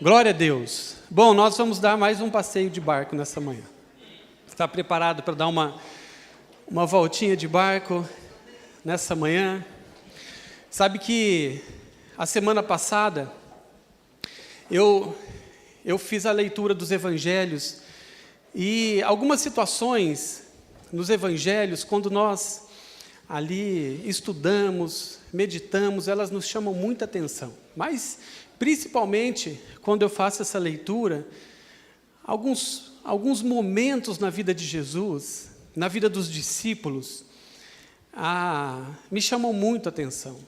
Glória a Deus. Bom, nós vamos dar mais um passeio de barco nessa manhã. Está preparado para dar uma voltinha de barco nessa manhã? Sabe que a semana passada eu fiz a leitura dos evangelhos e algumas situações nos evangelhos, quando nós ali estudamos, meditamos, elas nos chamam muita atenção. Mas, principalmente, quando eu faço essa leitura, alguns momentos na vida de Jesus, na vida dos discípulos, me chamam muito a atenção.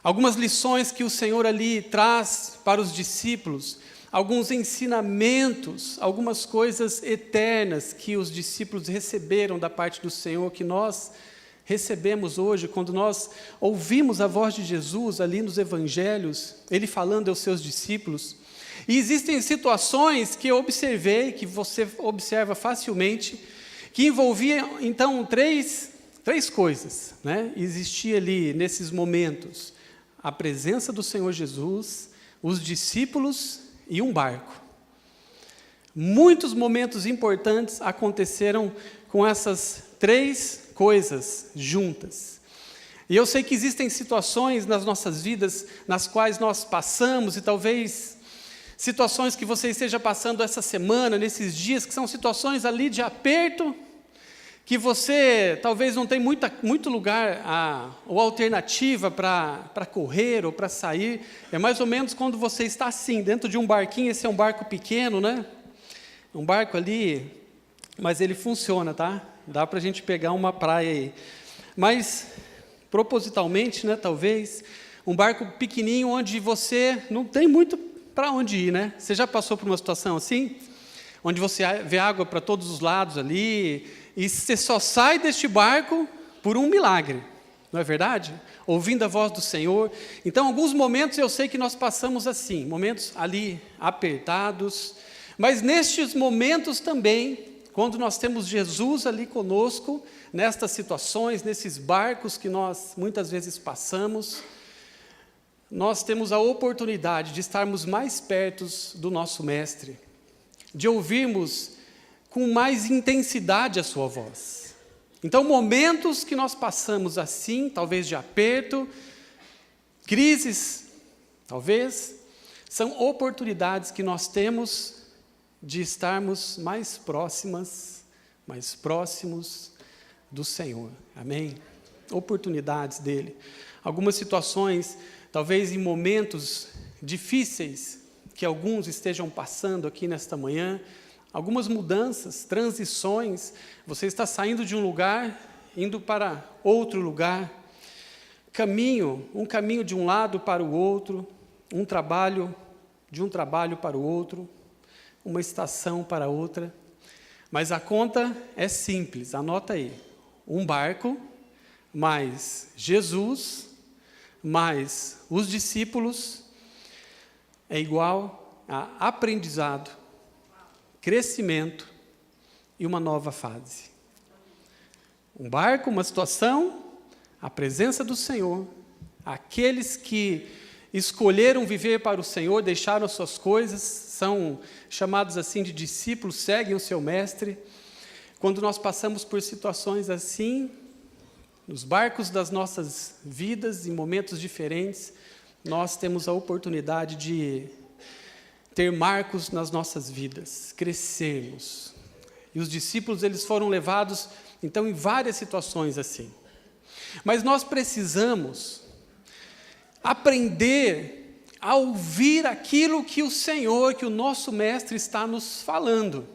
Algumas lições que o Senhor ali traz para os discípulos, alguns ensinamentos, algumas coisas eternas que os discípulos receberam da parte do Senhor, que nós recebemos hoje, quando nós ouvimos a voz de Jesus ali nos evangelhos, Ele falando aos seus discípulos. E existem situações que eu observei, que você observa facilmente, que envolviam, então, três coisas, né? Existia ali, nesses momentos, a presença do Senhor Jesus, os discípulos e um barco. Muitos momentos importantes aconteceram com essas três coisas juntas. E eu sei que existem situações nas nossas vidas nas quais nós passamos, e talvez situações que você esteja passando essa semana, nesses dias, que são situações ali de aperto, que você talvez não tem muito lugar ou alternativa para correr ou para sair. É mais ou menos quando você está assim, dentro de um barquinho. Esse é um barco pequeno, né? Um barco ali, mas ele funciona, tá? Dá para a gente pegar uma praia aí. Mas, propositalmente, né, talvez, um barco pequenininho onde você não tem muito para onde ir, né? Você já passou por uma situação assim? Onde você vê água para todos os lados ali, e você só sai deste barco por um milagre, não é verdade? Ouvindo a voz do Senhor. Então, alguns momentos eu sei que nós passamos assim, momentos ali apertados, mas nestes momentos também, quando nós temos Jesus ali conosco, nestas situações, nesses barcos que nós muitas vezes passamos, nós temos a oportunidade de estarmos mais perto do nosso Mestre, de ouvirmos com mais intensidade a sua voz. Então, momentos que nós passamos assim, talvez de aperto, crises, talvez, são oportunidades que nós temos de estarmos mais próximos do Senhor. Amém? Oportunidades dele. Algumas situações, talvez em momentos difíceis que alguns estejam passando aqui nesta manhã, algumas mudanças, transições, você está saindo de um lugar, indo para outro lugar, um caminho de um lado para o outro, de um trabalho para o outro, uma estação para outra, mas a conta é simples, anota aí, um barco, mais Jesus, mais os discípulos, é igual a aprendizado, crescimento e uma nova fase. Um barco, uma situação, a presença do Senhor, aqueles que escolheram viver para o Senhor, deixaram as suas coisas, são chamados assim de discípulos, seguem o seu mestre. Quando nós passamos por situações assim, nos barcos das nossas vidas, em momentos diferentes, nós temos a oportunidade de ter marcos nas nossas vidas, crescermos. E os discípulos, eles foram levados, então, em várias situações assim. Mas nós precisamos aprender a ouvir aquilo que o Senhor, que o nosso Mestre está nos falando,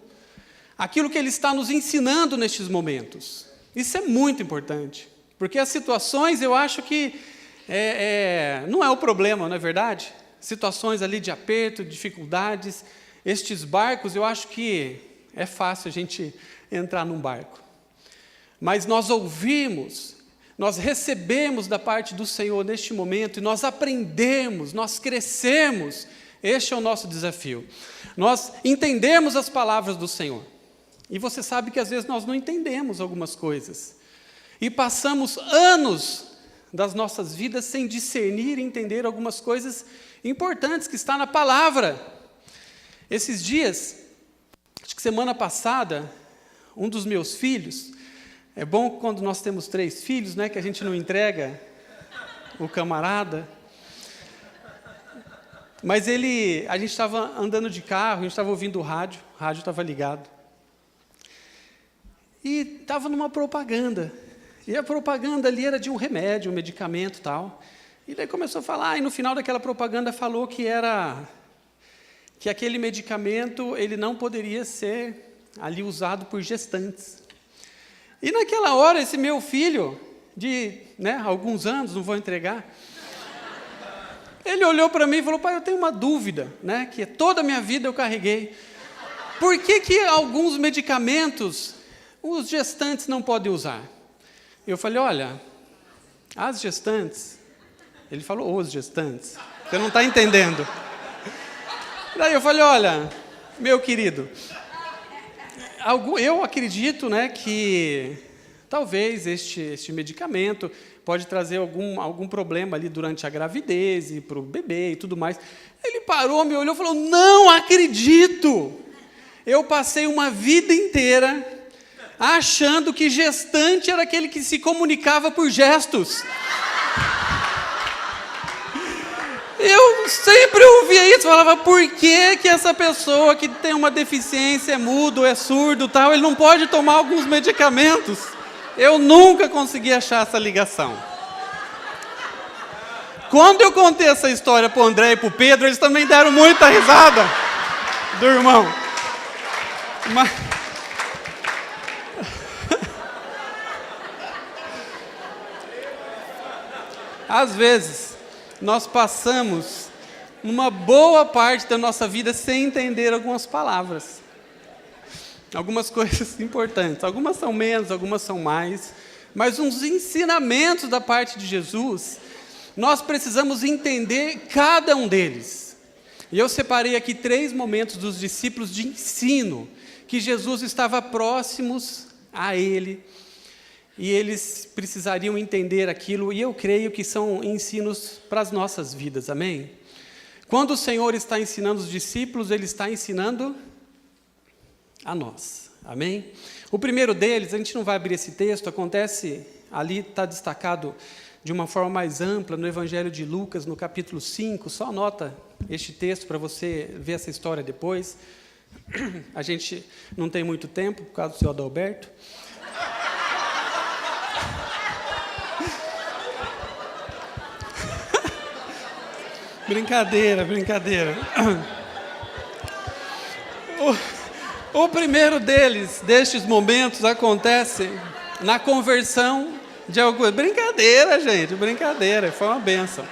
aquilo que Ele está nos ensinando nestes momentos. Isso é muito importante, porque as situações, eu acho que não é o problema, não é verdade? Situações ali de aperto, dificuldades, estes barcos, eu acho que é fácil a gente entrar num barco. Mas nós ouvimos, nós recebemos da parte do Senhor neste momento, e nós aprendemos, nós crescemos, este é o nosso desafio. Nós entendemos as palavras do Senhor. E você sabe que às vezes nós não entendemos algumas coisas. E passamos anos das nossas vidas sem discernir e entender algumas coisas importantes que está na palavra. Esses dias, acho que semana passada, um dos meus filhos, é bom quando nós temos 3 filhos, né, que a gente não entrega o camarada, mas a gente estava andando de carro, a gente estava ouvindo o rádio estava ligado, e estava numa propaganda, e a propaganda ali era de um remédio, um medicamento e tal, e daí começou a falar, e no final daquela propaganda falou que aquele medicamento ele não poderia ser ali usado por gestantes. E naquela hora, esse meu filho, de alguns anos, não vou entregar, ele olhou para mim e falou, pai, eu tenho uma dúvida, que toda a minha vida eu carreguei. Por que alguns medicamentos os gestantes não podem usar? Eu falei, olha, as gestantes, ele falou os gestantes, você não está entendendo. Daí eu falei, olha, meu querido, eu acredito que talvez este medicamento pode trazer algum problema ali durante a gravidez e para o bebê e tudo mais. Ele parou, me olhou e falou, não acredito! Eu passei uma vida inteira achando que gestante era aquele que se comunicava por gestos. Eu sempre ouvia isso, falava, por que essa pessoa que tem uma deficiência, é mudo, é surdo, tal, ele não pode tomar alguns medicamentos? Eu nunca consegui achar essa ligação. Quando eu contei essa história para o André e para o Pedro, eles também deram muita risada do irmão. Mas... às vezes, nós passamos uma boa parte da nossa vida sem entender algumas palavras. Algumas coisas importantes. Algumas são menos, algumas são mais. Mas uns ensinamentos da parte de Jesus, nós precisamos entender cada um deles. E eu separei aqui 3 momentos dos discípulos de ensino, que Jesus estava próximos a ele, e eles precisariam entender aquilo, e eu creio que são ensinos para as nossas vidas, amém? Quando o Senhor está ensinando os discípulos, Ele está ensinando a nós, amém? O primeiro deles, a gente não vai abrir esse texto, acontece, ali está destacado de uma forma mais ampla, no Evangelho de Lucas, no capítulo 5, só anota este texto para você ver essa história depois. A gente não tem muito tempo, por causa do senhor Adalberto. Brincadeira. O primeiro destes momentos, acontece na conversão de alguns... Brincadeira, gente, brincadeira. Foi uma bênção.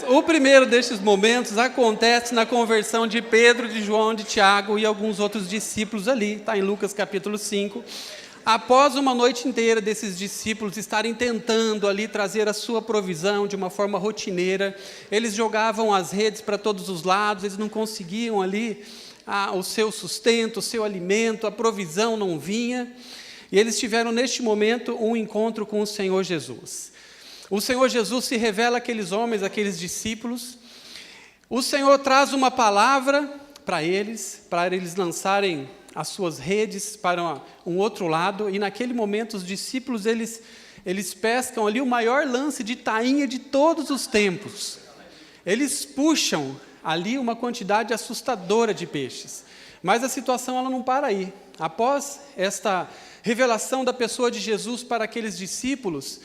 O primeiro destes momentos acontece na conversão de Pedro, de João, de Tiago e alguns outros discípulos ali. Está em Lucas capítulo 5. Após uma noite inteira desses discípulos estarem tentando ali trazer a sua provisão de uma forma rotineira, eles jogavam as redes para todos os lados, eles não conseguiam ali o seu sustento, o seu alimento, a provisão não vinha, e eles tiveram neste momento um encontro com o Senhor Jesus. O Senhor Jesus se revela àqueles homens, àqueles discípulos, o Senhor traz uma palavra para eles lançarem as suas redes para um outro lado, e naquele momento os discípulos, eles pescam ali o maior lance de tainha de todos os tempos. Eles puxam ali uma quantidade assustadora de peixes, mas a situação ela não para aí. Após esta revelação da pessoa de Jesus para aqueles discípulos,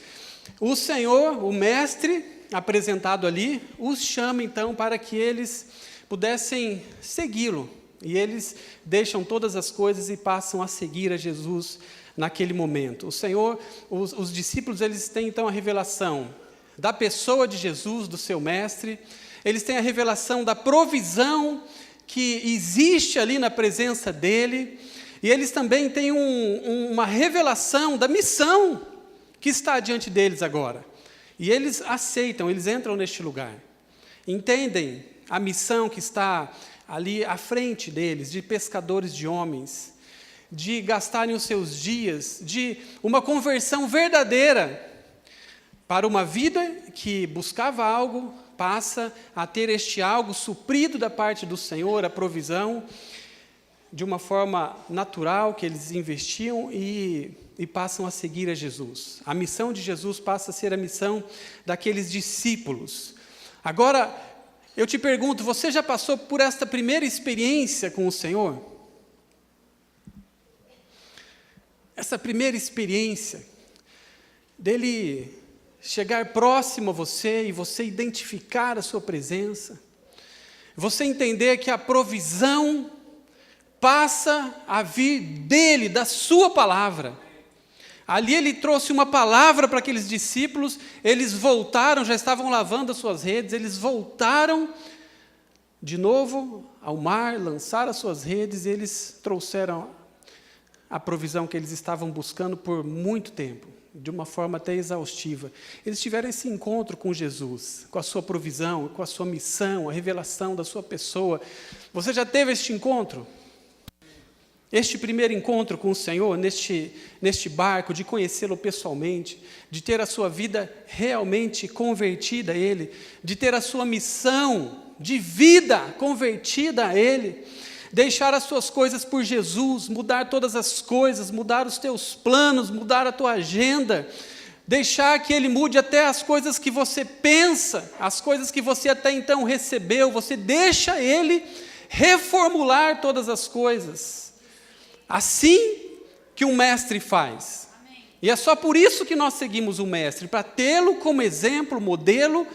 o Senhor, o Mestre, apresentado ali, os chama então para que eles pudessem segui-lo. E eles deixam todas as coisas e passam a seguir a Jesus naquele momento. O Senhor, os discípulos, eles têm então a revelação da pessoa de Jesus, do seu mestre. Eles têm a revelação da provisão que existe ali na presença dele. E eles também têm uma revelação da missão que está diante deles agora. E eles aceitam, eles entram neste lugar. Entendem a missão que está ali à frente deles, de pescadores de homens, de gastarem os seus dias, de uma conversão verdadeira para uma vida que buscava algo, passa a ter este algo suprido da parte do Senhor, a provisão, de uma forma natural que eles investiam e passam a seguir a Jesus. A missão de Jesus passa a ser a missão daqueles discípulos. Agora, eu te pergunto, você já passou por esta primeira experiência com o Senhor? Essa primeira experiência dele chegar próximo a você e você identificar a sua presença, você entender que a provisão passa a vir dele, da sua palavra. Ali ele trouxe uma palavra para aqueles discípulos, eles voltaram, já estavam lavando as suas redes, eles voltaram de novo ao mar, lançaram as suas redes, e eles trouxeram a provisão que eles estavam buscando por muito tempo, de uma forma até exaustiva. Eles tiveram esse encontro com Jesus, com a sua provisão, com a sua missão, a revelação da sua pessoa. Você já teve este encontro? Este primeiro encontro com o Senhor, neste barco, de conhecê-lo pessoalmente, de ter a sua vida realmente convertida a Ele, de ter a sua missão de vida convertida a Ele, deixar as suas coisas por Jesus, mudar todas as coisas, mudar os teus planos, mudar a tua agenda, deixar que Ele mude até as coisas que você pensa, as coisas que você até então recebeu, você deixa Ele reformular todas as coisas. Assim que um mestre faz. Amém. E é só por isso que nós seguimos o mestre, para tê-lo como exemplo, modelo,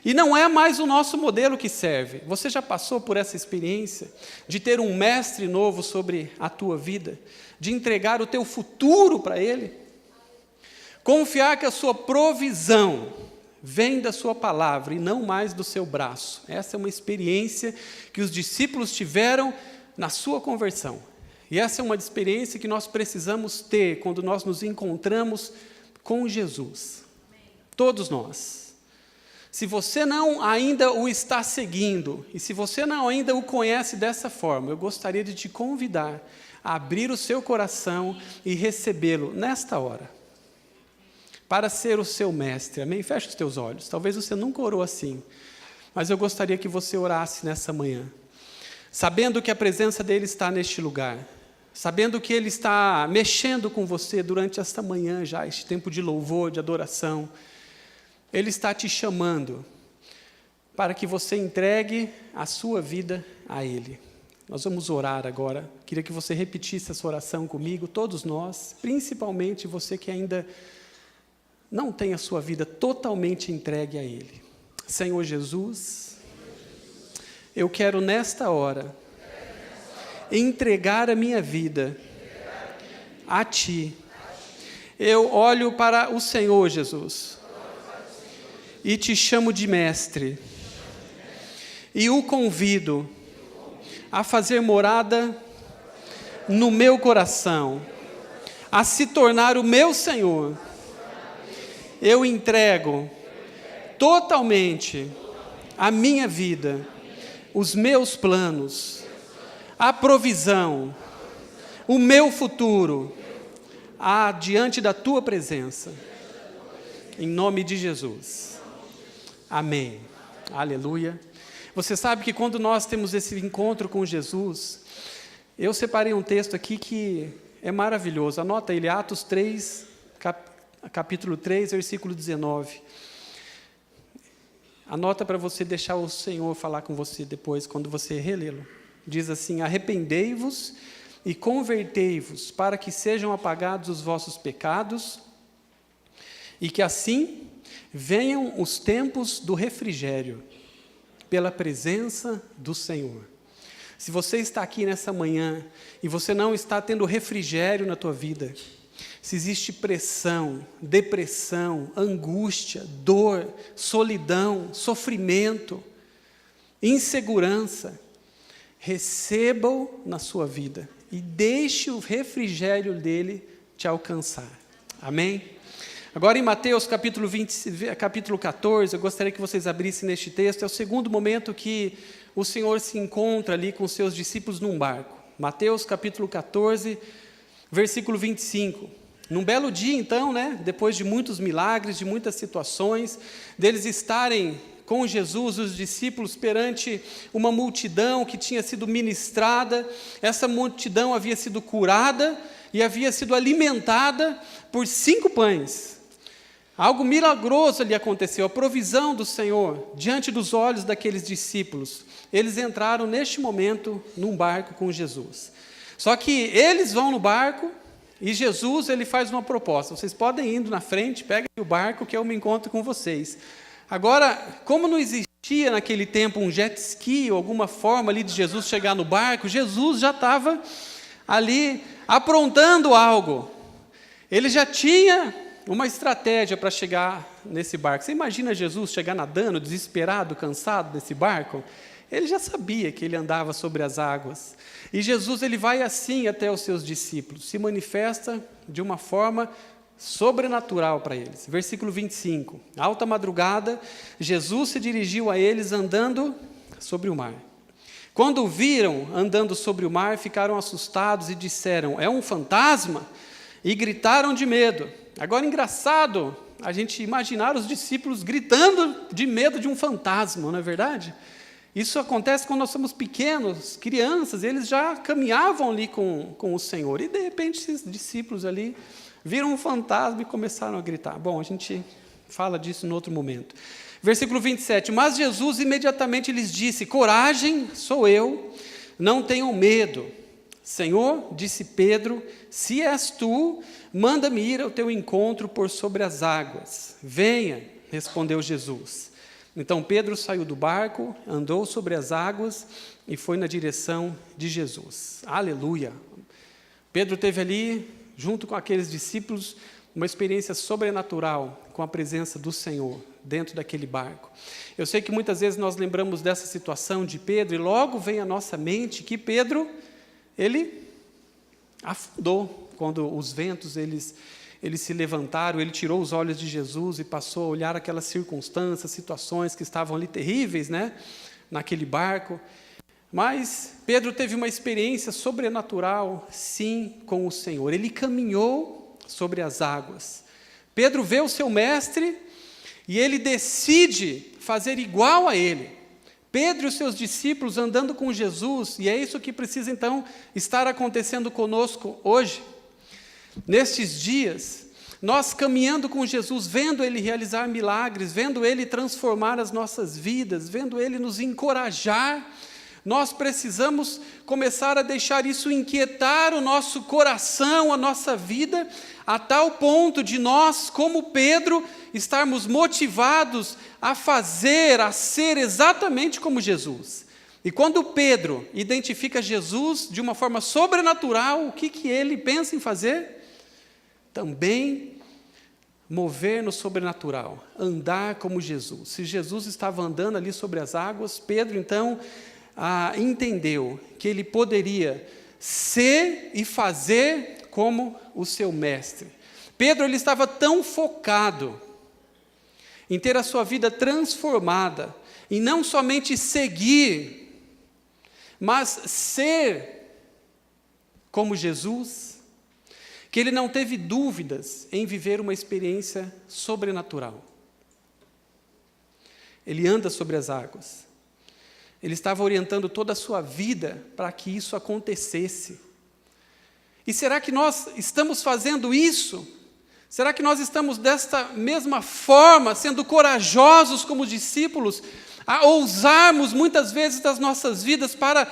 e não é mais o nosso modelo que serve. Você já passou por essa experiência de ter um mestre novo sobre a tua vida, de entregar o teu futuro para ele? Confiar que a sua provisão vem da sua palavra e não mais do seu braço. Essa é uma experiência que os discípulos tiveram na sua conversão. E essa é uma experiência que nós precisamos ter quando nós nos encontramos com Jesus. Todos nós. Se você não ainda o está seguindo, e se você não ainda o conhece dessa forma, eu gostaria de te convidar a abrir o seu coração e recebê-lo nesta hora, para ser o seu mestre. Amém? Feche os teus olhos. Talvez você nunca orou assim, mas eu gostaria que você orasse nessa manhã, sabendo que a presença dele está neste lugar, sabendo que Ele está mexendo com você durante esta manhã já, este tempo de louvor, de adoração. Ele está te chamando para que você entregue a sua vida a Ele. Nós vamos orar agora. Queria que você repetisse essa oração comigo, todos nós, principalmente você que ainda não tem a sua vida totalmente entregue a Ele. Senhor Jesus, eu quero nesta hora entregar a minha vida a Ti. Eu olho para o Senhor Jesus e te chamo de mestre e o convido a fazer morada no meu coração, a se tornar o meu Senhor. Eu entrego totalmente a minha vida, os meus planos, a provisão, o meu futuro, diante da Tua presença, em nome de Jesus, amém, aleluia. Você sabe que quando nós temos esse encontro com Jesus, eu separei um texto aqui que é maravilhoso, anota ele, Atos 3, capítulo 3, versículo 19, anota para você deixar o Senhor falar com você depois, quando você relê-lo. Diz assim: arrependei-vos e convertei-vos, para que sejam apagados os vossos pecados, e que assim venham os tempos do refrigério, pela presença do Senhor. Se você está aqui nessa manhã, e você não está tendo refrigério na tua vida, se existe pressão, depressão, angústia, dor, solidão, sofrimento, insegurança, receba-o na sua vida e deixe o refrigério dele te alcançar. Amém? Agora em Mateus capítulo 14, eu gostaria que vocês abrissem neste texto, é o segundo momento que o Senhor se encontra ali com seus discípulos num barco. Mateus capítulo 14, versículo 25. Num belo dia então, depois de muitos milagres, de muitas situações, deles estarem com Jesus, os discípulos, perante uma multidão que tinha sido ministrada. Essa multidão havia sido curada e havia sido alimentada por 5 pães. Algo milagroso ali aconteceu, a provisão do Senhor diante dos olhos daqueles discípulos. Eles entraram neste momento num barco com Jesus. Só que eles vão no barco e Jesus ele faz uma proposta. Vocês podem ir na frente, peguem o barco que eu me encontro com vocês. Agora, como não existia naquele tempo um jet ski ou alguma forma ali de Jesus chegar no barco, Jesus já estava ali aprontando algo. Ele já tinha uma estratégia para chegar nesse barco. Você imagina Jesus chegar nadando, desesperado, cansado desse barco? Ele já sabia que ele andava sobre as águas. E Jesus ele vai assim até os seus discípulos, se manifesta de uma forma sobrenatural para eles. Versículo 25. Alta madrugada, Jesus se dirigiu a eles andando sobre o mar. Quando o viram andando sobre o mar, ficaram assustados e disseram: é um fantasma? E gritaram de medo. Agora, engraçado a gente imaginar os discípulos gritando de medo de um fantasma, não é verdade? Isso acontece quando nós somos pequenos, crianças, eles já caminhavam ali com o Senhor. E, de repente, esses discípulos ali viram um fantasma e começaram a gritar. Bom, a gente fala disso em outro momento. Versículo 27. Mas Jesus imediatamente lhes disse: coragem, sou eu, não tenham medo. Senhor, disse Pedro, se és tu, manda-me ir ao teu encontro por sobre as águas. Venha, respondeu Jesus. Então Pedro saiu do barco, andou sobre as águas e foi na direção de Jesus. Aleluia! Pedro teve ali, junto com aqueles discípulos, uma experiência sobrenatural com a presença do Senhor dentro daquele barco. Eu sei que muitas vezes nós lembramos dessa situação de Pedro e logo vem à nossa mente que Pedro, ele afundou quando os ventos eles se levantaram, ele tirou os olhos de Jesus e passou a olhar aquelas circunstâncias, situações que estavam ali terríveis, né, naquele barco. Mas Pedro teve uma experiência sobrenatural, sim, com o Senhor. Ele caminhou sobre as águas. Pedro vê o seu mestre e ele decide fazer igual a ele. Pedro e os seus discípulos andando com Jesus, e é isso que precisa então estar acontecendo conosco hoje. Nestes dias, nós caminhando com Jesus, vendo Ele realizar milagres, vendo Ele transformar as nossas vidas, vendo Ele nos encorajar, nós precisamos começar a deixar isso inquietar o nosso coração, a nossa vida, a tal ponto de nós, como Pedro, estarmos motivados a fazer, a ser exatamente como Jesus. E quando Pedro identifica Jesus de uma forma sobrenatural, o que ele pensa em fazer? Também mover no sobrenatural, andar como Jesus. Se Jesus estava andando ali sobre as águas, Pedro então entendeu que ele poderia ser e fazer como o seu mestre. Pedro ele estava tão focado em ter a sua vida transformada, em não somente seguir, mas ser como Jesus, que ele não teve dúvidas em viver uma experiência sobrenatural. Ele anda sobre as águas. Ele estava orientando toda a sua vida para que isso acontecesse. E será que nós estamos fazendo isso? Será que nós estamos desta mesma forma, sendo corajosos como discípulos, a ousarmos muitas vezes das nossas vidas para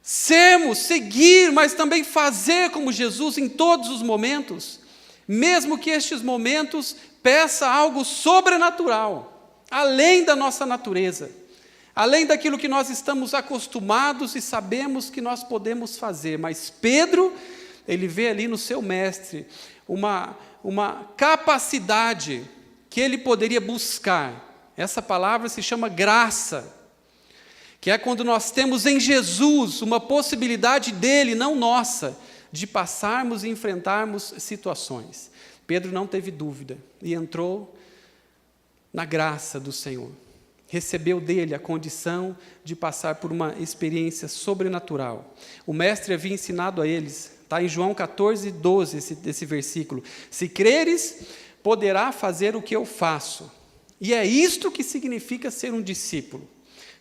sermos, seguir, mas também fazer como Jesus em todos os momentos, mesmo que estes momentos peçam algo sobrenatural, além da nossa natureza, além daquilo que nós estamos acostumados e sabemos que nós podemos fazer. Mas Pedro, ele vê ali no seu mestre uma capacidade que ele poderia buscar. Essa palavra se chama graça, que é quando nós temos em Jesus uma possibilidade dele, não nossa, de passarmos e enfrentarmos situações. Pedro não teve dúvida e entrou na graça do Senhor. Recebeu dele a condição de passar por uma experiência sobrenatural. O mestre havia ensinado a eles, está em João 14, 12, esse versículo: se creres, poderá fazer o que eu faço. E é isto que significa ser um discípulo.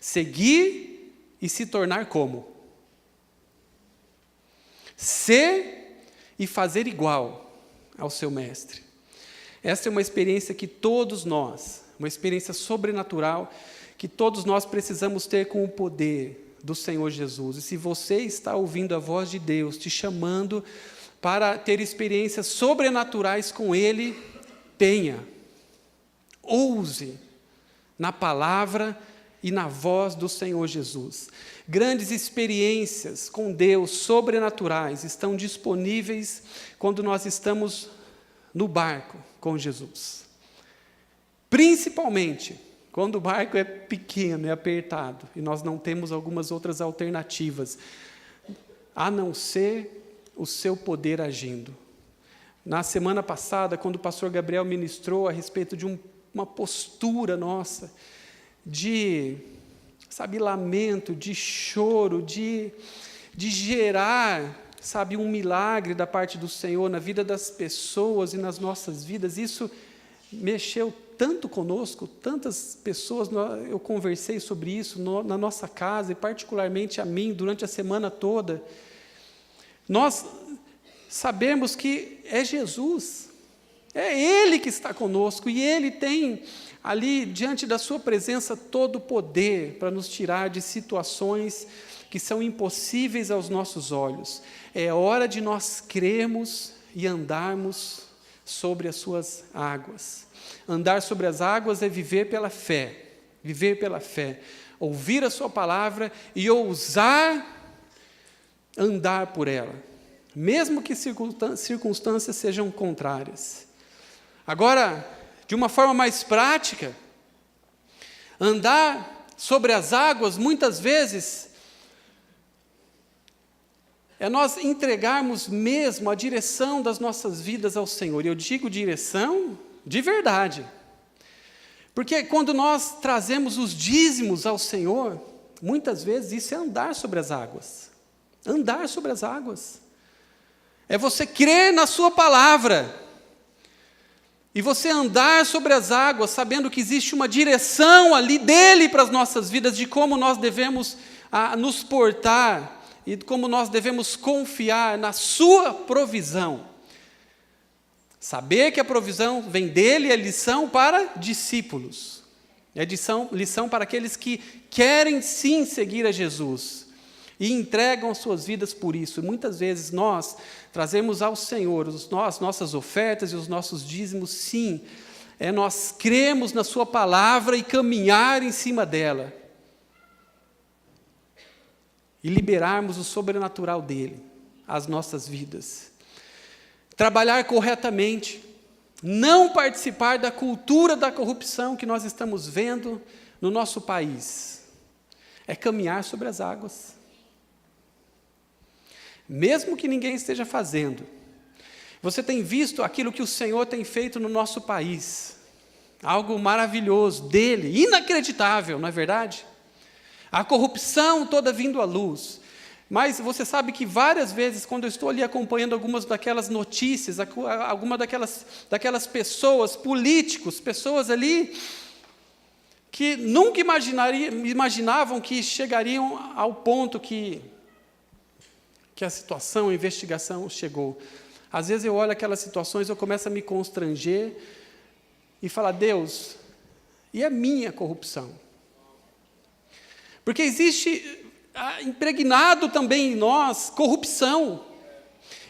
Seguir e se tornar como? Ser e fazer igual ao seu mestre. Essa é uma experiência que todos nós, uma experiência sobrenatural, que todos nós precisamos ter com o poder do Senhor Jesus. E se você está ouvindo a voz de Deus te chamando para ter experiências sobrenaturais com Ele, tenha. Ouse na palavra e na voz do Senhor Jesus. Grandes experiências com Deus sobrenaturais estão disponíveis quando nós estamos no barco com Jesus. Principalmente quando o barco é pequeno, é apertado, e nós não temos algumas outras alternativas, a não ser o seu poder agindo. Na semana passada, quando o pastor Gabriel ministrou a respeito de uma postura nossa, de, lamento, de choro, de gerar, um milagre da parte do Senhor na vida das pessoas e nas nossas vidas, isso mexeu tanto conosco, tantas pessoas, eu conversei sobre isso na nossa casa, e particularmente a mim, durante a semana toda. Nós sabemos que é Jesus, é Ele que está conosco, e Ele tem ali, diante da sua presença, todo o poder para nos tirar de situações que são impossíveis aos nossos olhos. É hora de nós crermos e andarmos sobre as suas águas. Andar sobre as águas é viver pela fé, ouvir a sua palavra e ousar andar por ela, mesmo que circunstâncias sejam contrárias. Agora, de uma forma mais prática, andar sobre as águas, muitas vezes, é nós entregarmos mesmo a direção das nossas vidas ao Senhor. E eu digo direção de verdade. Porque quando nós trazemos os dízimos ao Senhor, muitas vezes isso é andar sobre as águas. Andar sobre as águas. É você crer na sua palavra. E você andar sobre as águas, sabendo que existe uma direção ali dele para as nossas vidas, de como nós devemos nos portar, e como nós devemos confiar na sua provisão. Saber que a provisão vem dele é lição para discípulos. É lição para aqueles que querem sim seguir a Jesus e entregam as suas vidas por isso. E muitas vezes nós trazemos ao Senhor as nossas ofertas e os nossos dízimos, sim. Nós cremos na sua palavra e caminhar em cima dela. E liberarmos o sobrenatural dele às nossas vidas. Trabalhar corretamente, não participar da cultura da corrupção que nós estamos vendo no nosso país. É caminhar sobre as águas. Mesmo que ninguém esteja fazendo. Você tem visto aquilo que o Senhor tem feito no nosso país. Algo maravilhoso dele, inacreditável, não é verdade? A corrupção toda vindo à luz. Mas você sabe que várias vezes, quando eu estou ali acompanhando algumas daquelas notícias, alguma daquelas pessoas, políticos, pessoas ali que nunca imaginavam que chegariam ao ponto que a situação, a investigação chegou. Às vezes eu olho aquelas situações, eu começo a me constranger e falar, Deus, e a minha corrupção? Porque existe impregnado também em nós corrupção.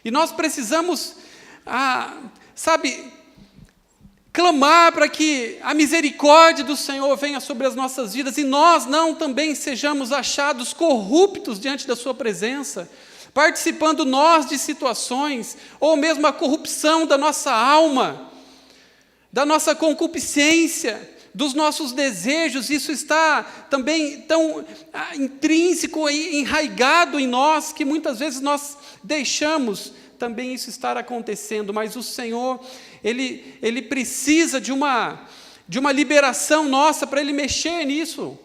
E nós precisamos, clamar para que a misericórdia do Senhor venha sobre as nossas vidas e nós não também sejamos achados corruptos diante da sua presença, participando nós de situações, ou mesmo a corrupção da nossa alma, da nossa concupiscência, dos nossos desejos. Isso está também tão intrínseco e enraigado em nós, que muitas vezes nós deixamos também isso estar acontecendo, mas o Senhor, Ele precisa de uma liberação nossa para Ele mexer nisso.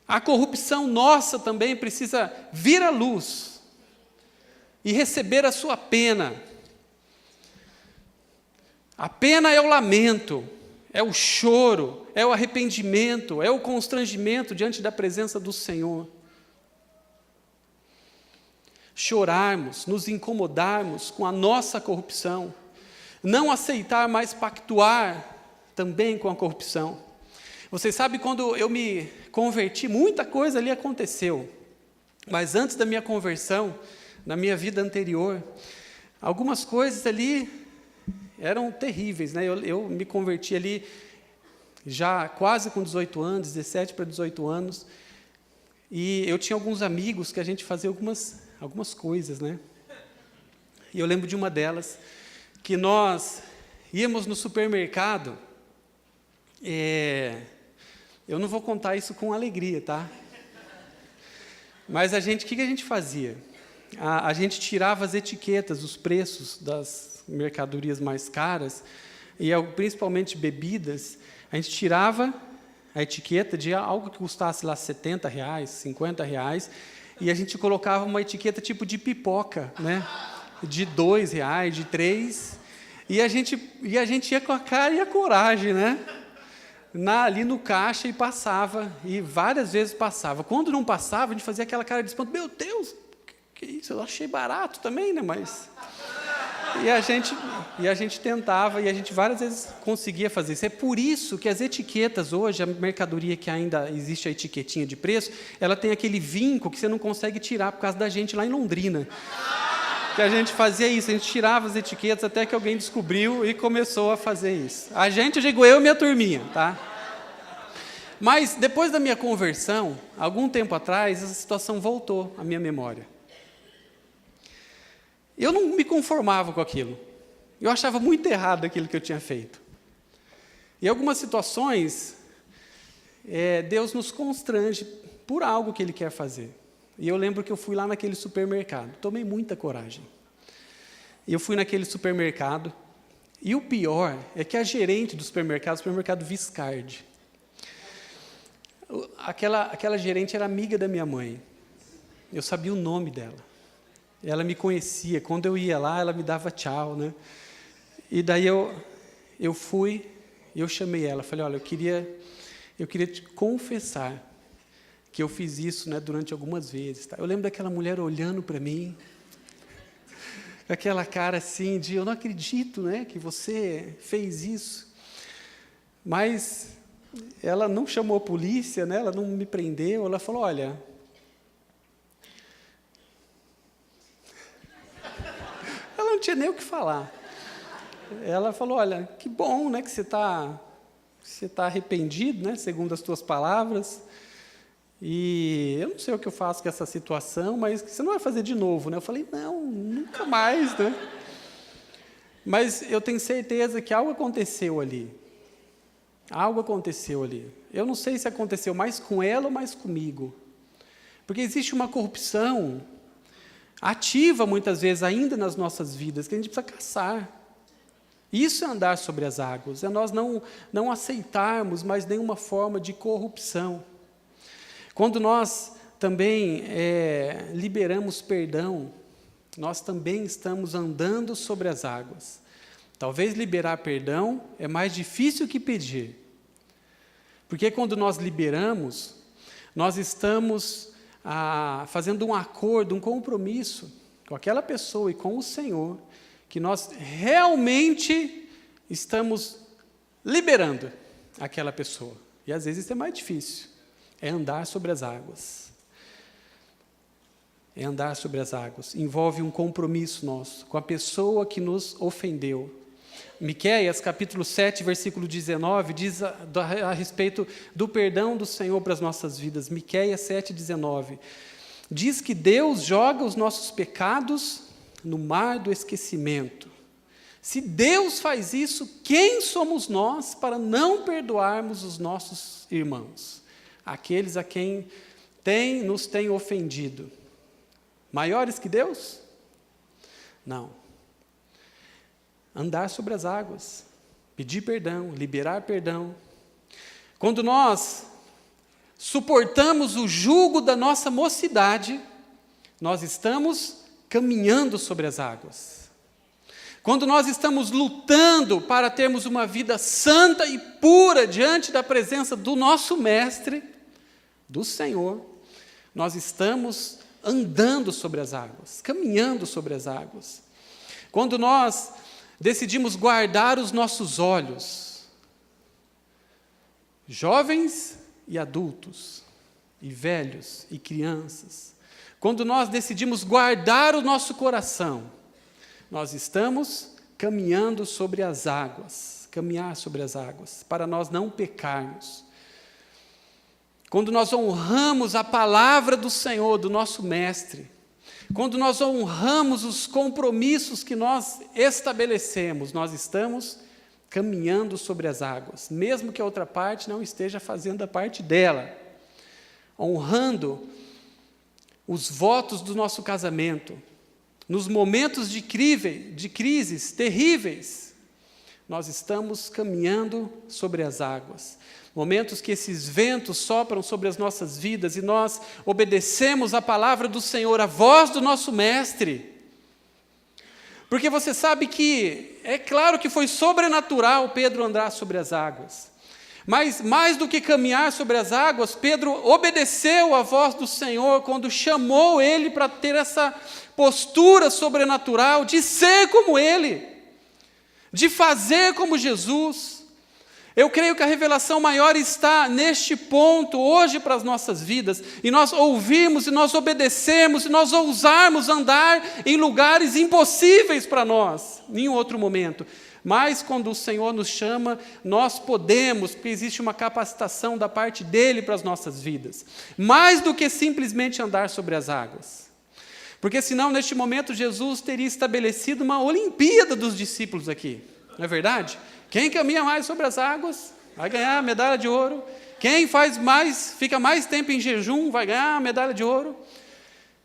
A corrupção nossa também precisa vir à luz e receber a sua pena. A pena é o lamento, é o choro, é o arrependimento, é o constrangimento diante da presença do Senhor. Chorarmos, nos incomodarmos com a nossa corrupção, não aceitar mais pactuar também com a corrupção. Vocês sabem, quando eu me converti, muita coisa ali aconteceu, mas antes da minha conversão, na minha vida anterior, algumas coisas ali eram terríveis, né? Eu me converti ali já quase com 18 anos, 17 para 18 anos, e eu tinha alguns amigos que a gente fazia algumas coisas, né? E eu lembro de uma delas, que nós íamos no supermercado, eu não vou contar isso com alegria, tá? Mas o que a gente fazia? A gente tirava as etiquetas, os preços das mercadorias mais caras, e principalmente bebidas, a gente tirava a etiqueta de algo que custasse lá R$70, R$50, e a gente colocava uma etiqueta tipo de pipoca, né? De R$2, de R$3, e a gente ia com a cara e a coragem, né? Ali no caixa e passava, e várias vezes passava. Quando não passava, a gente fazia aquela cara de espanto, meu Deus, que isso, eu achei barato também, né? Mas... E a gente tentava, e a gente várias vezes conseguia fazer isso. É por isso que as etiquetas hoje, a mercadoria que ainda existe a etiquetinha de preço, ela tem aquele vinco que você não consegue tirar por causa da gente lá em Londrina. Que a gente fazia isso, a gente tirava as etiquetas até que alguém descobriu e começou a fazer isso. Eu digo eu e minha turminha, tá? Mas depois da minha conversão, algum tempo atrás, essa situação voltou à minha memória. Eu não me conformava com aquilo. Eu achava muito errado aquilo que eu tinha feito. Em algumas situações, Deus nos constrange por algo que Ele quer fazer. E eu lembro que eu fui lá naquele supermercado, tomei muita coragem. E eu fui naquele supermercado, e o pior é que a gerente do supermercado Viscardi, aquela gerente era amiga da minha mãe. Eu sabia o nome dela. Ela me conhecia. Quando eu ia lá, ela me dava tchau, né? E daí eu fui e eu chamei ela. Falei, olha, eu queria te confessar que eu fiz isso, né, durante algumas vezes. Tá? Eu lembro daquela mulher olhando para mim, com aquela cara assim de, eu não acredito, né, que você fez isso. Mas ela não chamou a polícia, né, ela não me prendeu, ela falou, olha... Ela não tinha nem o que falar. Ela falou, olha, que bom, né, que você tá arrependido, né, segundo as tuas palavras, e eu não sei o que eu faço com essa situação, mas você não vai fazer de novo, né? Eu falei, não, nunca mais, né? Mas eu tenho certeza que algo aconteceu ali. Algo aconteceu ali. Eu não sei se aconteceu mais com ela ou mais comigo. Porque existe uma corrupção ativa, muitas vezes, ainda nas nossas vidas, que a gente precisa caçar. Isso é andar sobre as águas, é nós não aceitarmos mais nenhuma forma de corrupção. Quando nós também liberamos perdão, nós também estamos andando sobre as águas. Talvez liberar perdão é mais difícil que pedir. Porque quando nós liberamos, nós estamos fazendo um acordo, um compromisso com aquela pessoa e com o Senhor, que nós realmente estamos liberando aquela pessoa. E às vezes isso é mais difícil. É andar sobre as águas. É andar sobre as águas. Envolve um compromisso nosso com a pessoa que nos ofendeu. Miqueias, capítulo 7, versículo 19, diz a respeito do perdão do Senhor para as nossas vidas. Miqueias 7, 19. Diz que Deus joga os nossos pecados no mar do esquecimento. Se Deus faz isso, quem somos nós para não perdoarmos os nossos irmãos? Aqueles a quem nos tem ofendido. Maiores que Deus? Não. Andar sobre as águas, pedir perdão, liberar perdão. Quando nós suportamos o jugo da nossa mocidade, nós estamos caminhando sobre as águas. quando nós estamos lutando para termos uma vida santa e pura diante da presença do nosso Mestre, do Senhor, nós estamos andando sobre as águas, caminhando sobre as águas. Quando nós decidimos guardar os nossos olhos, jovens e adultos, e velhos e crianças, quando nós decidimos guardar o nosso coração, nós estamos caminhando sobre as águas, caminhar sobre as águas, para nós não pecarmos. Quando nós honramos a palavra do Senhor, do nosso Mestre, quando nós honramos os compromissos que nós estabelecemos, nós estamos caminhando sobre as águas, mesmo que a outra parte não esteja fazendo a parte dela, honrando os votos do nosso casamento, nos momentos de crises terríveis, nós estamos caminhando sobre as águas. Momentos que esses ventos sopram sobre as nossas vidas e nós obedecemos a palavra do Senhor, a voz do nosso Mestre. Porque você sabe que, é claro que foi sobrenatural Pedro andar sobre as águas. Mas mais do que caminhar sobre as águas, Pedro obedeceu a voz do Senhor quando chamou ele para ter essa postura sobrenatural de ser como Ele, de fazer como Jesus. Eu creio que a revelação maior está neste ponto hoje para as nossas vidas, e nós ouvirmos, e nós obedecemos, e nós ousarmos andar em lugares impossíveis para nós, em nenhum outro momento. Mas quando o Senhor nos chama, nós podemos, porque existe uma capacitação da parte dEle para as nossas vidas. Mais do que simplesmente andar sobre as águas. Porque senão, neste momento, Jesus teria estabelecido uma Olimpíada dos discípulos aqui. Não é verdade? Quem caminha mais sobre as águas vai ganhar a medalha de ouro. Quem fica mais tempo em jejum vai ganhar a medalha de ouro.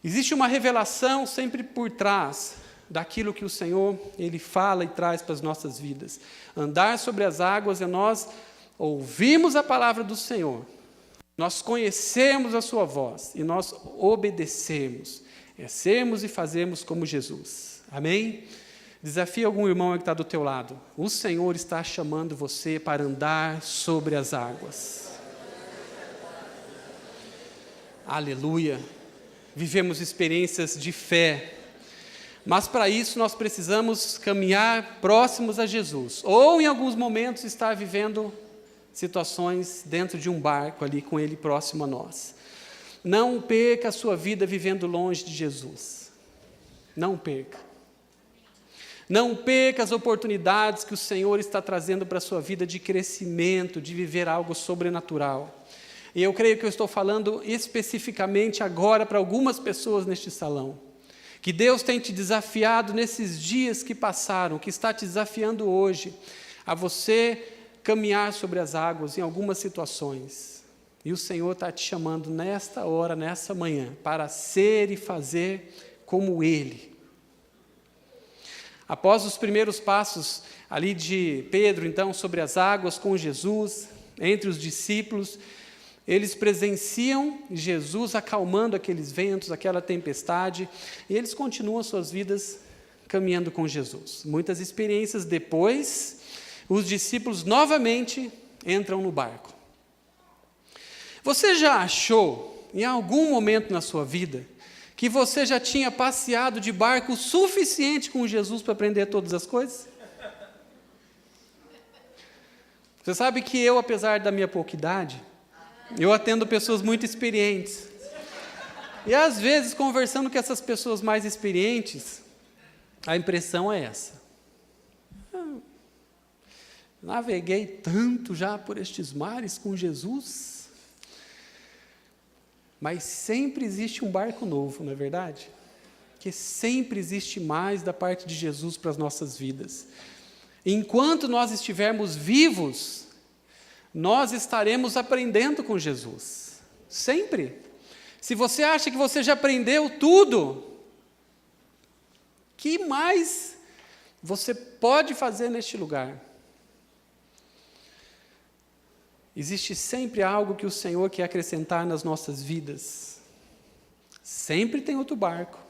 Existe uma revelação sempre por trás daquilo que o Senhor, Ele fala e traz para as nossas vidas. Andar sobre as águas é nós ouvirmos a palavra do Senhor, nós conhecemos a sua voz e nós obedecemos, é sermos e fazermos como Jesus. Amém? Desafia algum irmão que está do teu lado. O Senhor está chamando você para andar sobre as águas. Aleluia! Vivemos experiências de fé, mas para isso nós precisamos caminhar próximos a Jesus, ou em alguns momentos estar vivendo situações dentro de um barco ali com Ele próximo a nós. Não perca a sua vida vivendo longe de Jesus. Não perca. Não perca as oportunidades que o Senhor está trazendo para a sua vida de crescimento, de viver algo sobrenatural. E eu creio que eu estou falando especificamente agora para algumas pessoas neste salão. Que Deus tem te desafiado nesses dias que passaram, que está te desafiando hoje, a você caminhar sobre as águas em algumas situações. E o Senhor está te chamando nesta hora, nessa manhã, para ser e fazer como Ele. Após os primeiros passos ali de Pedro, então, sobre as águas com Jesus, entre os discípulos, eles presenciam Jesus acalmando aqueles ventos, aquela tempestade, e eles continuam suas vidas caminhando com Jesus. Muitas experiências depois, os discípulos novamente entram no barco. Você já achou, em algum momento na sua vida, que você já tinha passeado de barco o suficiente com Jesus para aprender todas as coisas? Você sabe que eu, apesar da minha pouca idade, eu atendo pessoas muito experientes. E às vezes, conversando com essas pessoas mais experientes, a impressão é essa. Naveguei tanto já por estes mares com Jesus, mas sempre existe um barco novo, não é verdade? Que sempre existe mais da parte de Jesus para as nossas vidas. Enquanto nós estivermos vivos, nós estaremos aprendendo com Jesus, sempre. Se você acha que você já aprendeu tudo, que mais você pode fazer neste lugar? Existe sempre algo que o Senhor quer acrescentar nas nossas vidas. Sempre tem outro barco.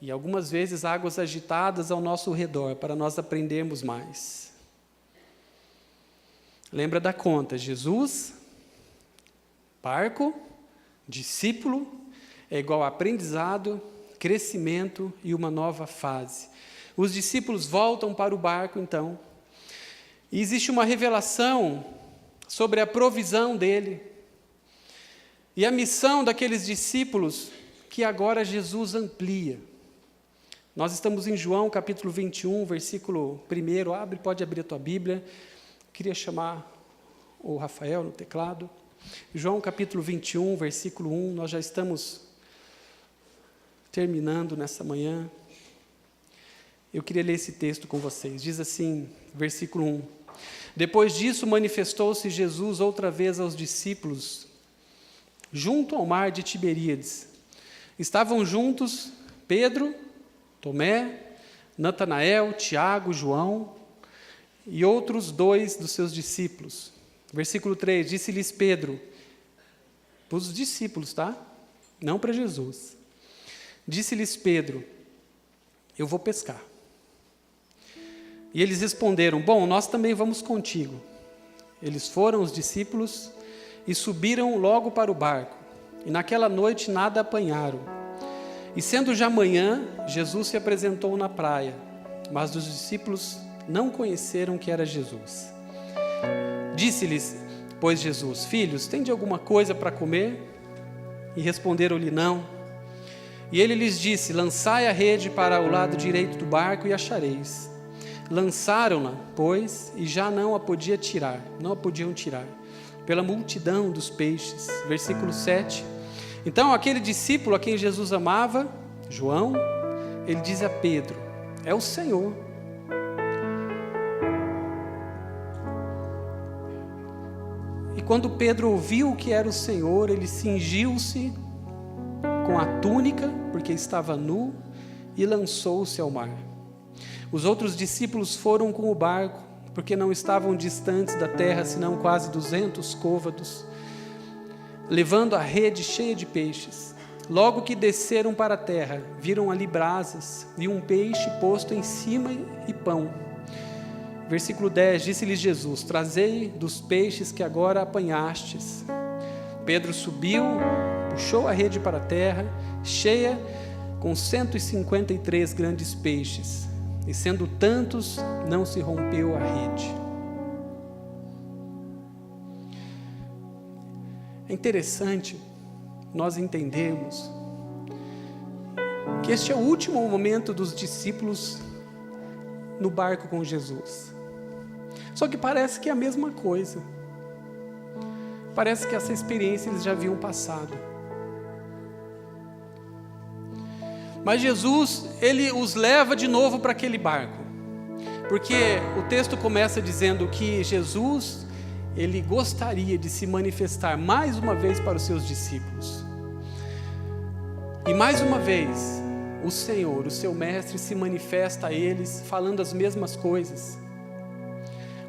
e algumas vezes águas agitadas ao nosso redor, para nós aprendermos mais. Lembra da conta: Jesus, barco, discípulo, é igual a aprendizado, crescimento e uma nova fase. Os discípulos voltam para o barco, então, e existe uma revelação sobre a provisão dele, e a missão daqueles discípulos que agora Jesus amplia. Nós estamos em João capítulo 21, versículo 1, pode abrir a tua Bíblia. Queria chamar o Rafael no teclado. João capítulo 21, versículo 1, nós já estamos terminando nessa manhã. Eu queria ler esse texto com vocês. Diz assim, versículo 1. Depois disso, manifestou-se Jesus outra vez aos discípulos, junto ao mar de Tiberíades. Estavam juntos Pedro, Tomé, Natanael, Tiago, João e outros 2 dos seus discípulos. Versículo 3, disse-lhes Pedro, para os discípulos, tá? Não para Jesus. Disse-lhes Pedro, eu vou pescar. E eles responderam, bom, nós também vamos contigo. Eles foram, os discípulos, e subiram logo para o barco. E naquela noite nada apanharam. E sendo já manhã, Jesus se apresentou na praia, mas os discípulos não conheceram que era Jesus. Disse-lhes, pois Jesus, filhos, tende alguma coisa para comer? E responderam-lhe, não. E ele lhes disse, lançai a rede para o lado direito do barco e achareis. Lançaram-na, pois, e já não a podiam tirar, pela multidão dos peixes. Versículo 7. Então, aquele discípulo a quem Jesus amava, João, ele diz a Pedro, é o Senhor. E quando Pedro ouviu que era o Senhor, ele cingiu-se com a túnica, porque estava nu, e lançou-se ao mar. Os outros discípulos foram com o barco, porque não estavam distantes da terra, senão quase 200 côvados, levando a rede cheia de peixes. Logo que desceram para a terra, viram ali brasas e um peixe posto em cima e pão. Versículo 10, disse-lhes Jesus, trazei dos peixes que agora apanhastes. Pedro subiu, puxou a rede para a terra, cheia com 153 grandes peixes, e sendo tantos, não se rompeu a rede. É interessante nós entendermos que este é o último momento dos discípulos no barco com Jesus. Só que parece que é a mesma coisa. Parece que essa experiência eles já haviam passado. Mas Jesus, ele os leva de novo para aquele barco. Porque o texto começa dizendo que Jesus, ele gostaria de se manifestar mais uma vez para os seus discípulos. E mais uma vez, o Senhor, o seu mestre, se manifesta a eles falando as mesmas coisas.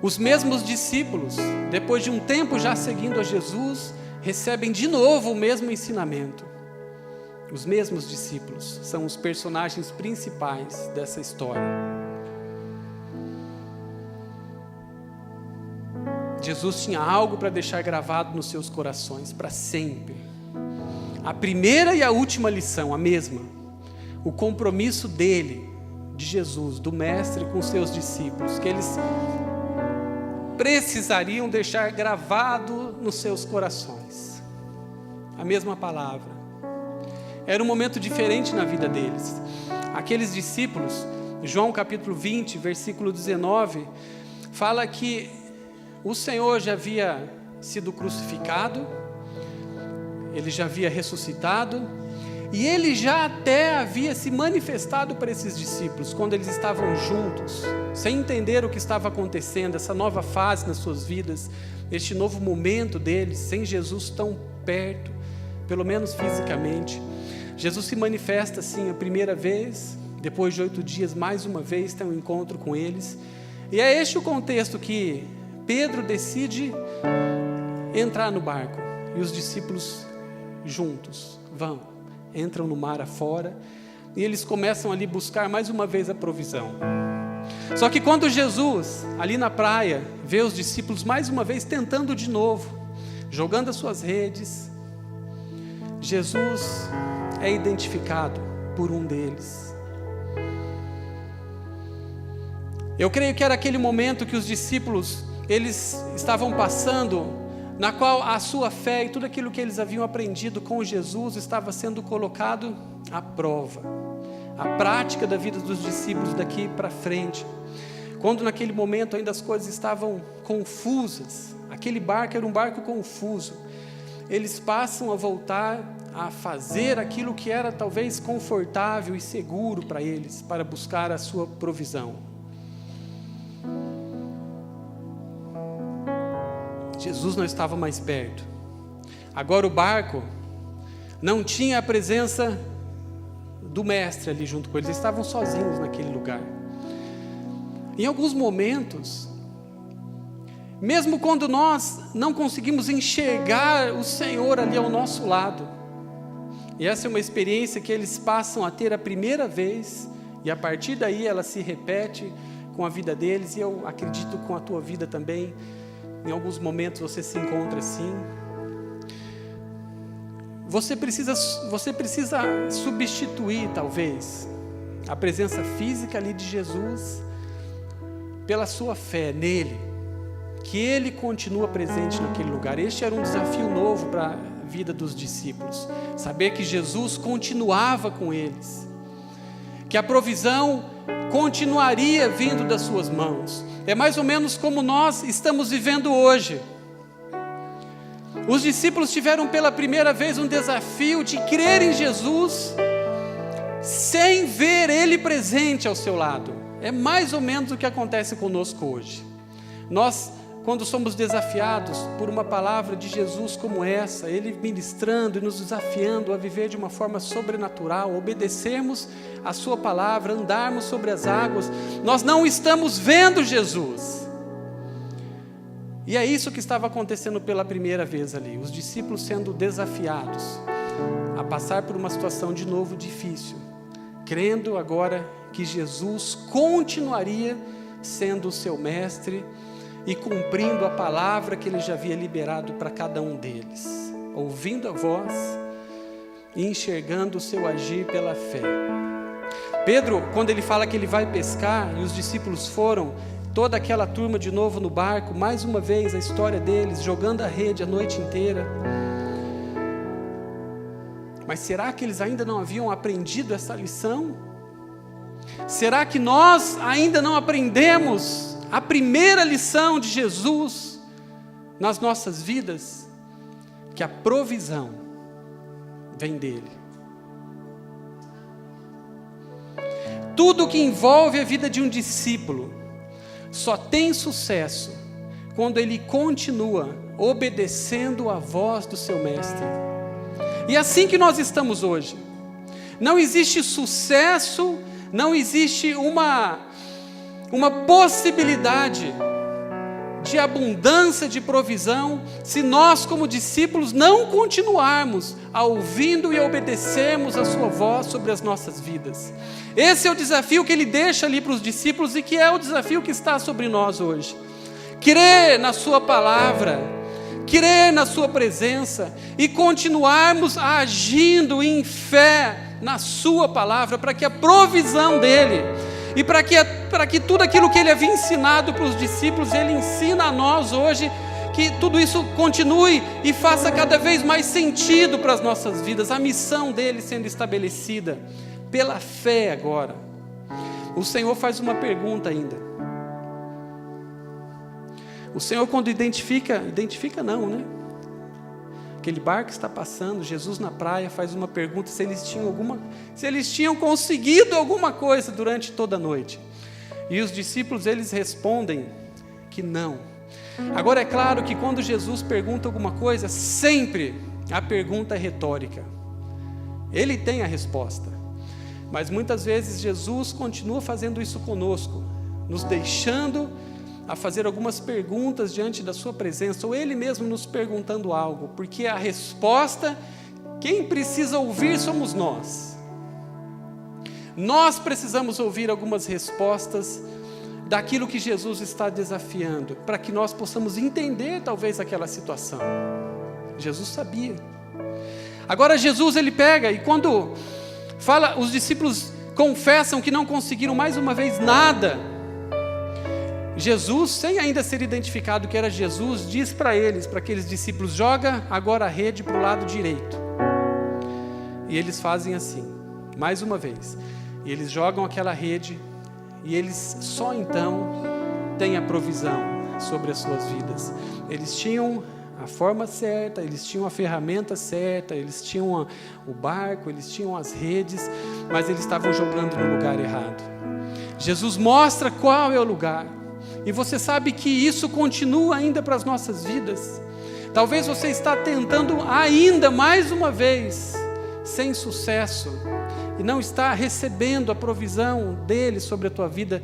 Os mesmos discípulos, depois de um tempo já seguindo a Jesus, recebem de novo o mesmo ensinamento. Os mesmos discípulos são os personagens principais dessa história. Jesus tinha algo para deixar gravado nos seus corações, para sempre. A primeira e a última lição, a mesma. O compromisso dele, de Jesus, do Mestre com seus discípulos, que eles precisariam deixar gravado nos seus corações. A mesma palavra. Era um momento diferente na vida deles. Aqueles discípulos, João capítulo 20, versículo 19, fala que o Senhor já havia sido crucificado, ele já havia ressuscitado, e ele já até havia se manifestado para esses discípulos, quando eles estavam juntos, sem entender o que estava acontecendo, essa nova fase nas suas vidas, este novo momento deles, sem Jesus tão perto, pelo menos fisicamente. Jesus se manifesta assim a primeira vez, depois de 8 dias, mais uma vez, tem um encontro com eles, e é este o contexto que Pedro decide entrar no barco, e os discípulos juntos entram no mar afora, e eles começam ali buscar mais uma vez a provisão. Só que quando Jesus, ali na praia, vê os discípulos mais uma vez tentando de novo, jogando as suas redes, Jesus é identificado por um deles. Eu creio que era aquele momento que os discípulos, eles estavam passando, na qual a sua fé e tudo aquilo que eles haviam aprendido com Jesus estava sendo colocado à prova. A prática da vida dos discípulos daqui para frente. Quando naquele momento ainda as coisas estavam confusas, aquele barco era um barco confuso, eles passam a voltar a fazer aquilo que era talvez confortável e seguro para eles, para buscar a sua provisão. Jesus não estava mais perto. Agora o barco não tinha a presença do mestre ali junto com eles, eles estavam sozinhos naquele lugar. Em alguns momentos, mesmo quando nós não conseguimos enxergar o Senhor ali ao nosso lado, e essa é uma experiência que eles passam a ter a primeira vez, e a partir daí ela se repete com a vida deles, e eu acredito com a tua vida também. Em alguns momentos você se encontra assim. Você precisa substituir, talvez, a presença física ali de Jesus pela sua fé nele, que ele continua presente naquele lugar. Este era um desafio novo para a vida dos discípulos, saber que Jesus continuava com eles, que a provisão continuaria vindo das suas mãos. É mais ou menos como nós estamos vivendo hoje. Os discípulos tiveram pela primeira vez um desafio de crer em Jesus sem ver Ele presente ao seu lado. É mais ou menos o que acontece conosco hoje. Nós, quando somos desafiados por uma palavra de Jesus como essa, Ele ministrando e nos desafiando a viver de uma forma sobrenatural, obedecermos a sua palavra, andarmos sobre as águas, nós não estamos vendo Jesus. E é isso que estava acontecendo pela primeira vez ali, os discípulos sendo desafiados a passar por uma situação de novo difícil, crendo agora que Jesus continuaria sendo o seu mestre e cumprindo a palavra que ele já havia liberado para cada um deles, ouvindo a voz e enxergando o seu agir pela fé. Pedro, quando ele fala que ele vai pescar e os discípulos foram, toda aquela turma de novo no barco, mais uma vez a história deles, jogando a rede a noite inteira. Mas será que eles ainda não haviam aprendido essa lição? Será que nós ainda não aprendemos a primeira lição de Jesus nas nossas vidas? Que a provisão vem dele. Tudo que envolve a vida de um discípulo só tem sucesso quando ele continua obedecendo a voz do seu mestre. E é assim que nós estamos hoje. Não existe sucesso, não existe uma possibilidade de abundância de provisão se nós, como discípulos, não continuarmos a ouvindo e a obedecermos a sua voz sobre as nossas vidas. Esse é o desafio que ele deixa ali para os discípulos e que é o desafio que está sobre nós hoje. Crer na sua palavra, crer na sua presença e continuarmos agindo em fé na sua palavra, para que a provisão dele e para que tudo aquilo que ele havia ensinado para os discípulos, ele ensina a nós hoje, que tudo isso continue e faça cada vez mais sentido para as nossas vidas, a missão dele sendo estabelecida pela fé agora. O Senhor faz uma pergunta ainda. O Senhor, quando identifica não, né? Aquele barco está passando, Jesus na praia, faz uma pergunta se eles tinham conseguido alguma coisa durante toda a noite. E os discípulos, eles respondem que não. Agora é claro que quando Jesus pergunta alguma coisa, sempre a pergunta é retórica. Ele tem a resposta. Mas muitas vezes Jesus continua fazendo isso conosco, nos deixando a fazer algumas perguntas diante da sua presença, ou Ele mesmo nos perguntando algo, porque a resposta, quem precisa ouvir somos nós. Nós precisamos ouvir algumas respostas daquilo que Jesus está desafiando, para que nós possamos entender talvez aquela situação. Jesus sabia. Agora Jesus ele pega e quando fala, os discípulos confessam que não conseguiram mais uma vez nada. Jesus, sem ainda ser identificado que era Jesus, diz para eles, para aqueles discípulos: joga agora a rede para o lado direito. E eles fazem assim, mais uma vez. E eles jogam aquela rede e eles só então têm a provisão sobre as suas vidas. Eles tinham a forma certa, eles tinham a ferramenta certa, eles tinham o barco, eles tinham as redes, mas eles estavam jogando no lugar errado. Jesus mostra qual é o lugar, e você sabe que isso continua ainda para as nossas vidas. Talvez você está tentando ainda mais uma vez, sem sucesso, e não está recebendo a provisão dele sobre a tua vida,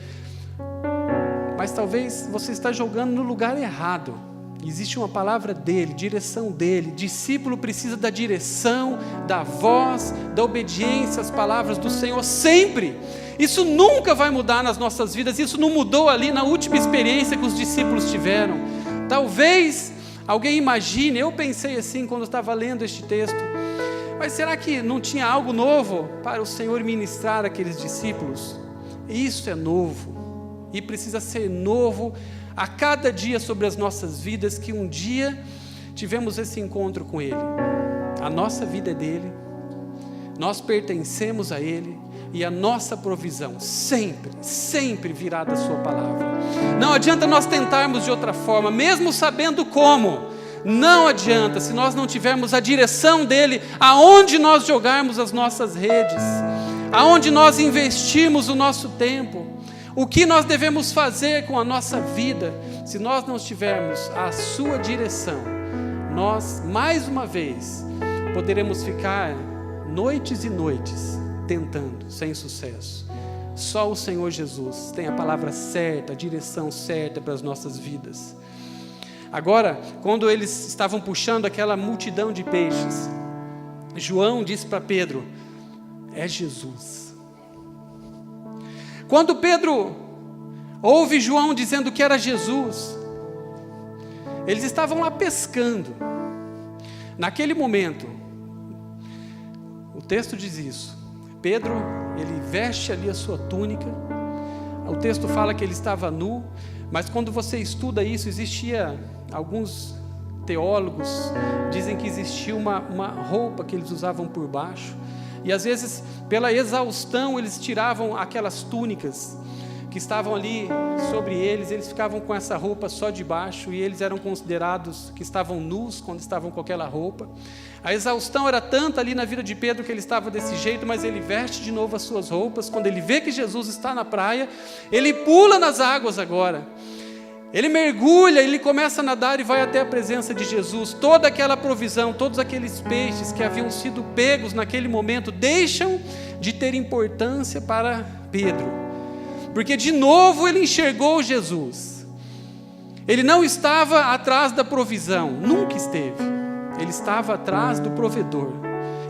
mas talvez você está jogando no lugar errado. Existe uma palavra dele, direção dele. Discípulo precisa da direção, da voz, da obediência às palavras do Senhor sempre. Isso nunca vai mudar nas nossas vidas. Isso não mudou ali na última experiência que os discípulos tiveram. Talvez alguém imagine, eu pensei assim quando estava lendo este texto, mas será que não tinha algo novo para o Senhor ministrar àqueles discípulos? Isso é novo e precisa ser novo a cada dia sobre as nossas vidas, que um dia tivemos esse encontro com Ele. A nossa vida é dele, nós pertencemos a Ele, e a nossa provisão sempre, sempre virá da sua palavra. Não adianta nós tentarmos de outra forma, mesmo sabendo como, não adianta se nós não tivermos a direção dele, aonde nós jogarmos as nossas redes, aonde nós investirmos o nosso tempo, o que nós devemos fazer com a nossa vida. Se nós não tivermos a sua direção, nós, mais uma vez, poderemos ficar noites e noites tentando, sem sucesso. Só o Senhor Jesus tem a palavra certa, a direção certa para as nossas vidas. Agora, quando eles estavam puxando aquela multidão de peixes, João disse para Pedro: é Jesus. Quando Pedro ouve João dizendo que era Jesus, eles estavam lá pescando. Naquele momento, o texto diz isso, Pedro, ele veste ali a sua túnica, o texto fala que ele estava nu, mas quando você estuda isso, existia, alguns teólogos dizem que existia uma roupa que eles usavam por baixo, e às vezes, pela exaustão, eles tiravam aquelas túnicas que estavam ali sobre eles, eles ficavam com essa roupa só de baixo, e eles eram considerados que estavam nus quando estavam com aquela roupa. A exaustão era tanta ali na vida de Pedro que ele estava desse jeito, mas ele veste de novo as suas roupas. Quando ele vê que Jesus está na praia, ele pula nas águas agora. Ele mergulha, ele começa a nadar e vai até a presença de Jesus. Toda aquela provisão, todos aqueles peixes que haviam sido pegos naquele momento, deixam de ter importância para Pedro, porque de novo ele enxergou Jesus. Ele não estava atrás da provisão, nunca esteve. Ele estava atrás do provedor.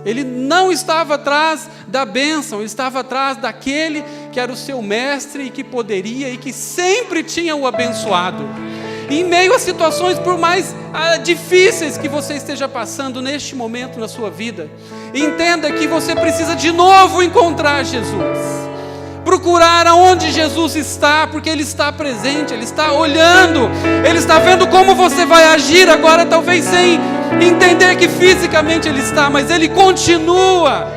Ele não estava atrás da bênção, ele estava atrás daquele que era o seu mestre e que poderia e que sempre tinha o abençoado. E em meio a situações por mais difíceis que você esteja passando neste momento na sua vida, entenda que você precisa de novo encontrar Jesus. Procurar aonde Jesus está, porque Ele está presente, Ele está olhando, Ele está vendo como você vai agir agora, talvez sem entender que fisicamente Ele está, mas Ele continua,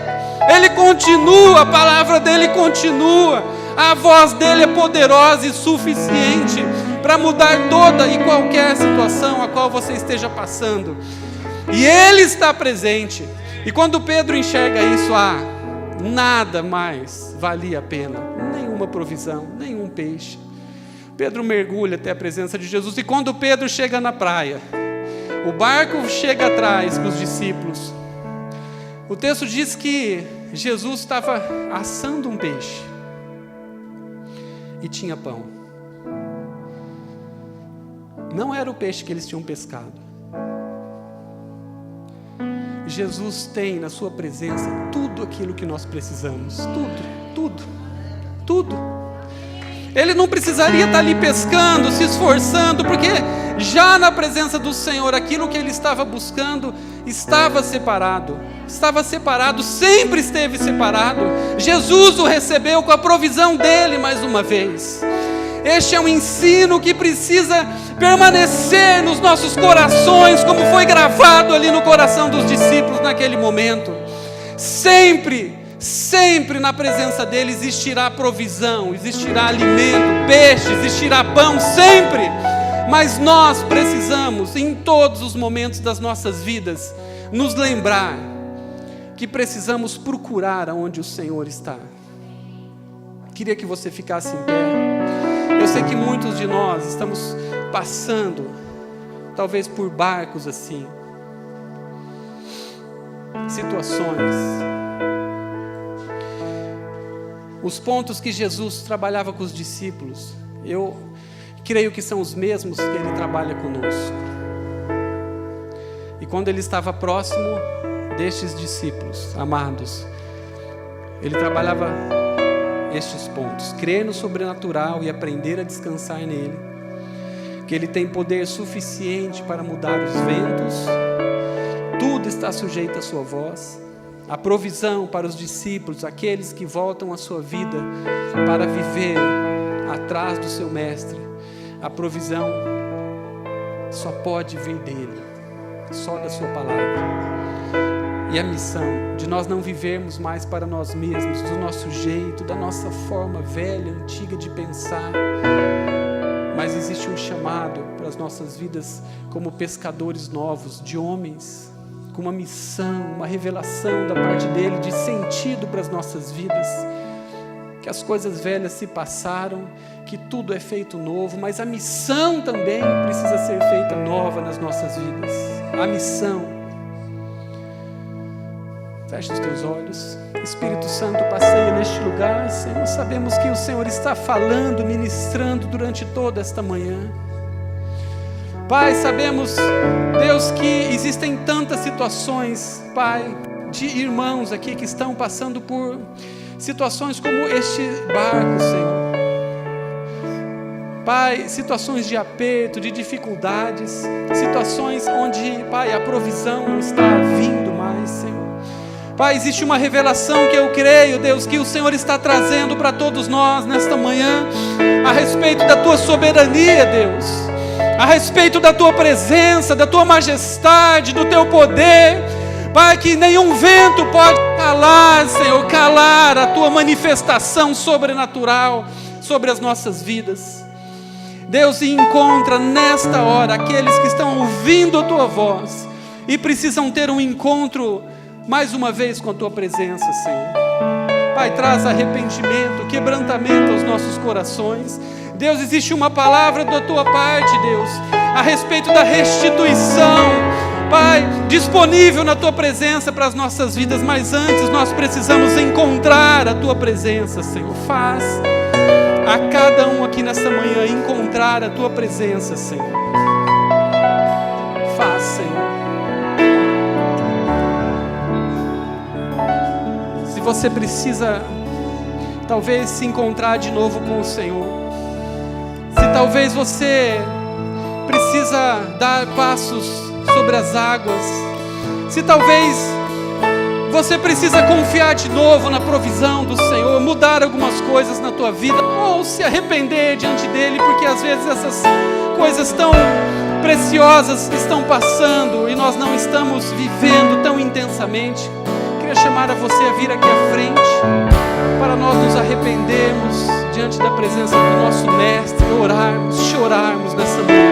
a palavra dEle continua, a voz dEle é poderosa e suficiente para mudar toda e qualquer situação a qual você esteja passando, e Ele está presente. E quando Pedro enxerga isso, nada mais valia a pena, nenhuma provisão, nenhum peixe. Pedro mergulha até a presença de Jesus, e quando Pedro chega na praia, o barco chega atrás com os discípulos. O texto diz que Jesus estava assando um peixe e tinha pão. Não era o peixe que eles tinham pescado. Jesus tem na sua presença tudo aquilo que nós precisamos, tudo. tudo, tudo. Ele não precisaria estar ali pescando, se esforçando, porque já na presença do Senhor, aquilo que ele estava buscando estava separado, sempre esteve separado. Jesus o recebeu com a provisão dele mais uma vez. Este é um ensino que precisa permanecer nos nossos corações, como foi gravado ali no coração dos discípulos naquele momento. Sempre na presença dele existirá provisão, existirá alimento, peixe, existirá pão, sempre. Mas nós precisamos, em todos os momentos das nossas vidas, nos lembrar que precisamos procurar aonde o Senhor está. Queria que você ficasse em pé. Eu sei que muitos de nós estamos passando, talvez por barcos assim, situações. Os pontos que Jesus trabalhava com os discípulos, eu creio que são os mesmos que ele trabalha conosco. E quando ele estava próximo destes discípulos amados, ele trabalhava estes pontos: crer no sobrenatural e aprender a descansar nele, que ele tem poder suficiente para mudar os ventos, tudo está sujeito à sua voz, a provisão para os discípulos, aqueles que voltam à sua vida para viver atrás do seu mestre. A provisão só pode vir dele, só da sua palavra. E a missão de nós não vivermos mais para nós mesmos, do nosso jeito, da nossa forma velha, antiga de pensar, mas existe um chamado para as nossas vidas como pescadores novos, de homens, com uma missão, uma revelação da parte dele, de sentido para as nossas vidas, que as coisas velhas se passaram, que tudo é feito novo, mas a missão também precisa ser feita nova nas nossas vidas. A missão. Feche os teus olhos. Espírito Santo, passeia neste lugar, Senhor. Sabemos que o Senhor está falando, ministrando durante toda esta manhã. Pai, sabemos, Deus, que existem tantas situações, Pai, de irmãos aqui que estão passando por situações como este barco, Senhor. Pai, situações de aperto, de dificuldades, situações onde, Pai, a provisão não está vindo mais, Senhor. Pai, existe uma revelação que eu creio, Deus, que o Senhor está trazendo para todos nós nesta manhã, a respeito da Tua soberania, Deus, a respeito da Tua presença, da Tua majestade, do Teu poder, Pai, que nenhum vento pode calar, Senhor, calar a Tua manifestação sobrenatural sobre as nossas vidas. Deus, e encontra nesta hora aqueles que estão ouvindo a Tua voz e precisam ter um encontro mais uma vez com a Tua presença, Senhor. Pai, traz arrependimento, quebrantamento aos nossos corações. Deus, existe uma palavra da Tua parte, Deus, a respeito da restituição, Pai, disponível na Tua presença para as nossas vidas, mas antes nós precisamos encontrar a Tua presença, Senhor. Faz a cada um aqui nesta manhã encontrar a Tua presença, Senhor. Faz, Senhor. Se você precisa, talvez, se encontrar de novo com o Senhor, se talvez você precisa dar passos sobre as águas, se talvez você precisa confiar de novo na provisão do Senhor, mudar algumas coisas na tua vida, ou se arrepender diante dEle, porque às vezes essas coisas tão preciosas estão passando e nós não estamos vivendo tão intensamente. Queria chamar a você a vir aqui à frente, para nós nos arrependermos diante da presença do nosso Mestre, orarmos, chorarmos nessa manhã.